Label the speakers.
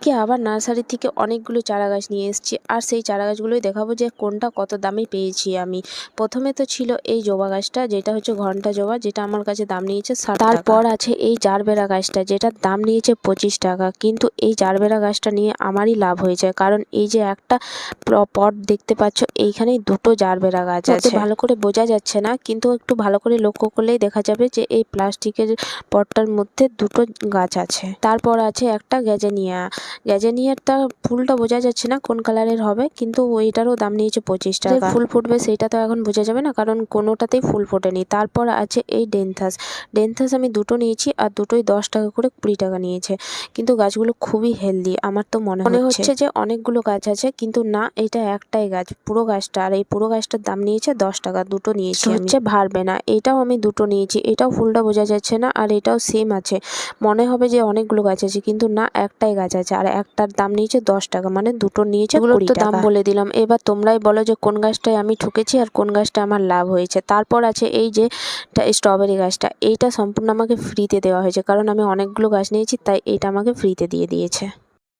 Speaker 1: আজকে আবার নার্সারি থেকে অনেকগুলো চারা গাছ নিয়ে এসেছি, আর সেই চারা গাছগুলোই দেখাবো যে কোনটা কত দামে পেয়েছি আমি। প্রথমে তো ছিল এই জবা গাছটা, যেটা হচ্ছে ঘন্টা জবা, যেটা আমার কাছে দাম নিয়েছে 60 টাকা। তারপর আছে এই জারবেরা গাছটা, যেটার দাম নিয়েছে 25 টাকা। কিন্তু এই জারবেরা গাছটা নিয়ে আমারই লাভ হয়েছে, কারণ এই যে একটা পট দেখতে পাচ্ছ, এইখানেই দুটো জারবেরা গাছ আছে। ভালো করে বোঝা যাচ্ছে না, কিন্তু একটু ভালো করে লক্ষ্য করলেই দেখা যাবে যে এই প্লাস্টিকের পটটার মধ্যে দুটো গাছ আছে। তারপর আছে একটা গ্যাজেনিয়ারটা ফুলটা বোঝা যাচ্ছে না কোন কালারের হবে, কিন্তু ওইটারও দাম নিয়েছে 25 টাকা। ফুল ফুটবে সেইটা তো এখন বোঝা যাবে না, কারণ কোনোটাতেই ফুল ফোটেনি। তারপর আছে এই ডেনথাস আমি দুটো নিয়েছি, আর দুটোই 10 টাকা করে 20 টাকা নিয়েছে। কিন্তু গাছগুলো খুবই হেলদি, আমার তো মনে হচ্ছে যে অনেকগুলো গাছ আছে, কিন্তু না, এটা একটাই গাছ, পুরো গাছটা। আর এই পুরো গাছটার দাম নিয়েছে 10 টাকা। দুটো নিয়েছি হচ্ছে ভারবেনা, এটাও আমি দুটো নিয়েছি। এটাও ফুলটা বোঝা যাচ্ছে না, আর এটাও সেম আছে, মনে হবে যে অনেকগুলো গাছ আছে, কিন্তু না, একটাই গাছ আছে। আর একটার দাম নিয়েছে 10 টাকা, মানে দুটো নিয়েছে 20 টাকা। দাম বলে দিলাম, এবার তোমরাই বলো যে কোন গাছটায় আমি ঠকেছি আর কোন গাছটা আমার লাভ হয়েছে। তারপর আছে এই যে স্ট্রবেরি গাছটা, এইটা সম্পূর্ণ আমাকে ফ্রিতে দেওয়া হয়েছে, কারণ আমি অনেকগুলো গাছ নিয়েছি, তাই এইটা আমাকে ফ্রিতে দিয়ে দিয়েছে।